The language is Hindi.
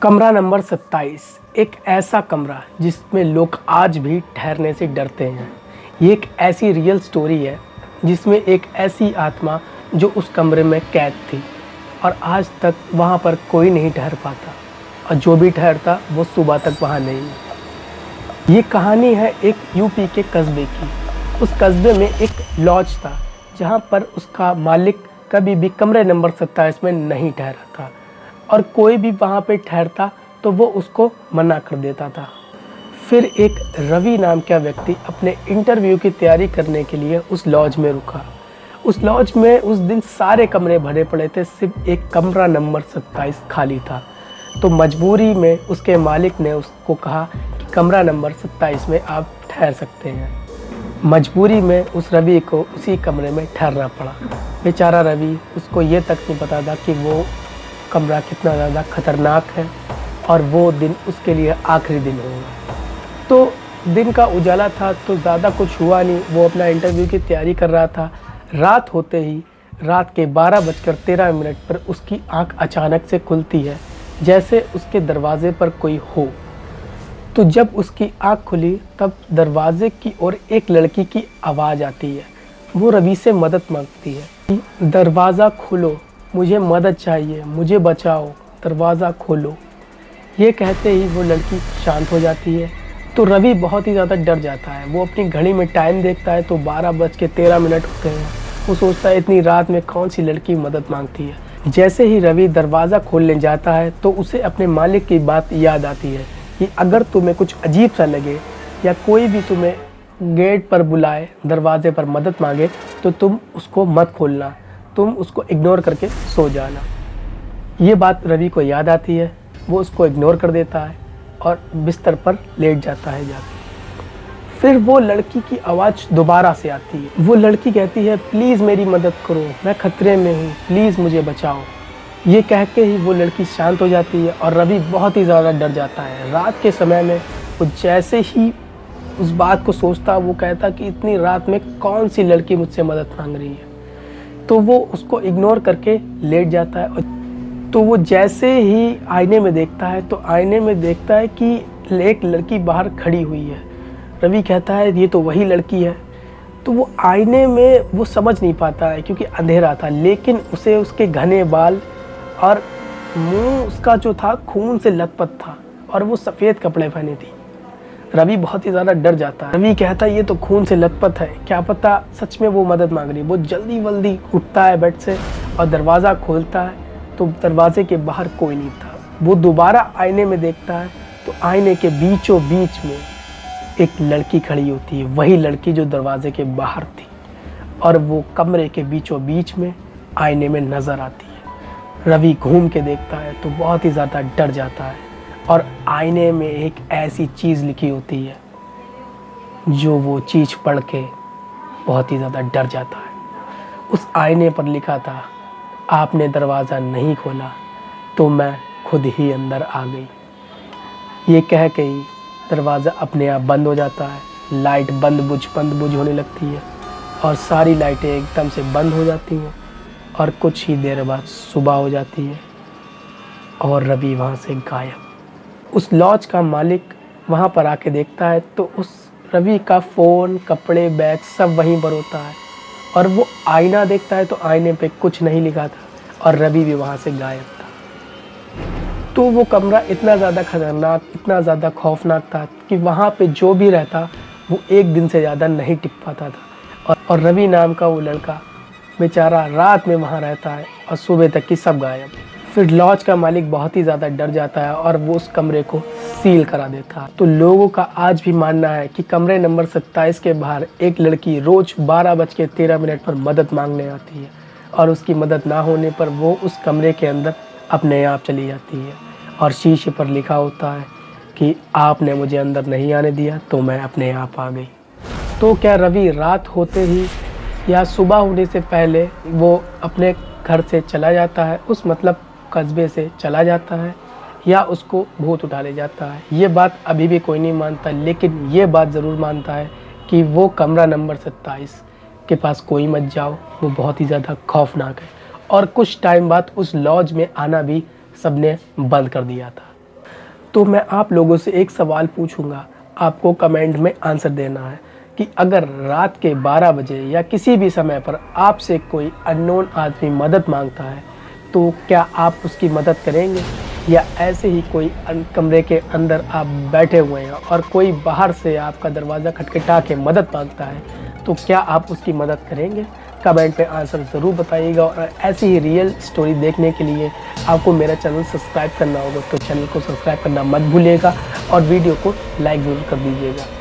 कमरा नंबर 27 एक ऐसा कमरा जिसमें लोग आज भी ठहरने से डरते हैं। ये एक ऐसी रियल स्टोरी है जिसमें एक ऐसी आत्मा जो उस कमरे में कैद थी और आज तक वहाँ पर कोई नहीं ठहर पाता, और जो भी ठहरता वो सुबह तक वहाँ नहीं। ये कहानी है एक यूपी के कस्बे की। उस कस्बे में एक लॉज था जहाँ पर उसका मालिक कभी भी कमरे नंबर 27 में नहीं ठहरा था, और कोई भी वहाँ पे ठहरता तो वो उसको मना कर देता था। फिर एक रवि नाम का व्यक्ति अपने इंटरव्यू की तैयारी करने के लिए उस लॉज में रुका। उस लॉज में उस दिन सारे कमरे भरे पड़े थे, सिर्फ एक कमरा नंबर 27 खाली था। तो मजबूरी में उसके मालिक ने उसको कहा कि कमरा नंबर 27 में आप ठहर सकते हैं। मजबूरी में उस रवि को उसी कमरे में ठहरना पड़ा। बेचारा रवि, उसको ये तक नहीं पता था कि वो कमरा कितना ज़्यादा ख़तरनाक है और वो दिन उसके लिए आखिरी दिन होगा। तो दिन का उजाला था तो ज़्यादा कुछ हुआ नहीं, वो अपना इंटरव्यू की तैयारी कर रहा था। रात होते ही रात के 12:13 पर उसकी आंख अचानक से खुलती है, जैसे उसके दरवाज़े पर कोई हो। तो जब उसकी आंख खुली तब दरवाज़े की ओर एक लड़की की आवाज़ आती है। वो रवि से मदद मांगती है, दरवाज़ा खोलो, मुझे मदद चाहिए, मुझे बचाओ, दरवाज़ा खोलो। ये कहते ही वो लड़की शांत हो जाती है। तो रवि बहुत ही ज़्यादा डर जाता है। वो अपनी घड़ी में टाइम देखता है तो 12:13 होते हैं। वो सोचता है इतनी रात में कौन सी लड़की मदद मांगती है। जैसे ही रवि दरवाज़ा खोलने जाता है तो उसे अपने मालिक की बात याद आती है कि अगर तुम्हें कुछ अजीब सा लगे या कोई भी तुम्हें गेट पर बुलाए, दरवाजे पर मदद मांगे, तो तुम उसको मत खोलना, तुम उसको इग्नोर करके सो जाना। ये बात रवि को याद आती है। वो उसको इग्नोर कर देता है और बिस्तर पर लेट जाता है जाके। फिर वो लड़की की आवाज़ दोबारा से आती है। वो लड़की कहती है, प्लीज़ मेरी मदद करो, मैं खतरे में हूँ, प्लीज़ मुझे बचाओ। ये कह के ही वो लड़की शांत हो जाती है और रवि बहुत ही ज़्यादा डर जाता है। रात के समय में वो जैसे ही उस बात को सोचता, वो कहता कि इतनी रात में कौन सी लड़की मुझसे मदद मांग रही है। तो वो उसको इग्नोर करके लेट जाता है। तो वो जैसे ही आईने में देखता है तो आईने में देखता है कि एक लड़की बाहर खड़ी हुई है। रवि कहता है ये तो वही लड़की है। तो वो आईने में वो समझ नहीं पाता है क्योंकि अंधेरा था, लेकिन उसे उसके घने बाल और मुंह उसका जो था खून से लथपथ था और वो सफ़ेद कपड़े पहने थी। रवि बहुत ही ज़्यादा डर जाता है। रवि कहता है ये तो खून से लथपथ है, क्या पता सच में वो मदद मांग रही है। वो जल्दी वल्दी उठता है बेड से और दरवाज़ा खोलता है तो दरवाजे के बाहर कोई नहीं था। वो दोबारा आईने में देखता है तो आईने के बीचों बीच में एक लड़की खड़ी होती है, वही लड़की जो दरवाजे के बाहर थी, और वो कमरे के बीचों बीच में आईने में नज़र आती है। रवि घूम के देखता है तो बहुत ही ज़्यादा डर जाता है, और आईने में एक ऐसी चीज़ लिखी होती है जो वो चीज़ पढ़ के बहुत ही ज़्यादा डर जाता है। उस आईने पर लिखा था, आपने दरवाज़ा नहीं खोला तो मैं खुद ही अंदर आ गई। ये कह के ही दरवाज़ा अपने आप बंद हो जाता है। लाइट बंद बुझ होने लगती है और सारी लाइटें एकदम से बंद हो जाती हैं, और कुछ ही देर बाद सुबह हो जाती है और रवि वहाँ से गायब। उस लॉज का मालिक वहाँ पर आके देखता है तो उस रवि का फ़ोन, कपड़े, बैग सब वहीं पर होता है, और वो आईना देखता है तो आईने पे कुछ नहीं लिखा था और रवि भी वहाँ से गायब था। तो वो कमरा इतना ज़्यादा खतरनाक, इतना ज़्यादा खौफनाक था कि वहाँ पे जो भी रहता वो एक दिन से ज़्यादा नहीं टिक पाता था। और रवि नाम का वो लड़का बेचारा रात में वहाँ रहता है और सुबह तक की सब गायब। फिर लॉज का मालिक बहुत ही ज़्यादा डर जाता है और वो उस कमरे को सील करा देता है। तो लोगों का आज भी मानना है कि कमरे नंबर 27 के बाहर एक लड़की रोज़ 12:13 पर मदद मांगने आती है, और उसकी मदद ना होने पर वो उस कमरे के अंदर अपने आप चली जाती है, और शीशे पर लिखा होता है कि आपने मुझे अंदर नहीं आने दिया तो मैं अपने आप आ गई। तो क्या रवि रात होते ही या सुबह होने से पहले वो अपने घर से चला जाता है, उस मतलब कस्बे से चला जाता है, या उसको भूत उठा ले जाता है? ये बात अभी भी कोई नहीं मानता, लेकिन ये बात ज़रूर मानता है कि वो कमरा नंबर 27 के पास कोई मत जाओ, वो बहुत ही ज़्यादा खौफनाक है। और कुछ टाइम बाद उस लॉज में आना भी सबने बंद कर दिया था। तो मैं आप लोगों से एक सवाल पूछूंगा, आपको कमेंट में आंसर देना है कि अगर रात के 12 बजे या किसी भी समय पर आपसे कोई अननोन आदमी मदद मांगता है तो क्या आप उसकी मदद करेंगे? या ऐसे ही कोई कमरे के अंदर आप बैठे हुए हैं और कोई बाहर से आपका दरवाज़ा खटखटा के मदद मांगता है तो क्या आप उसकी मदद करेंगे? कमेंट में आंसर ज़रूर बताइएगा। और ऐसी ही रियल स्टोरी देखने के लिए आपको मेरा चैनल सब्सक्राइब करना होगा, तो चैनल को सब्सक्राइब करना मत भूलिएगा और वीडियो को लाइक ज़रूर कर दीजिएगा।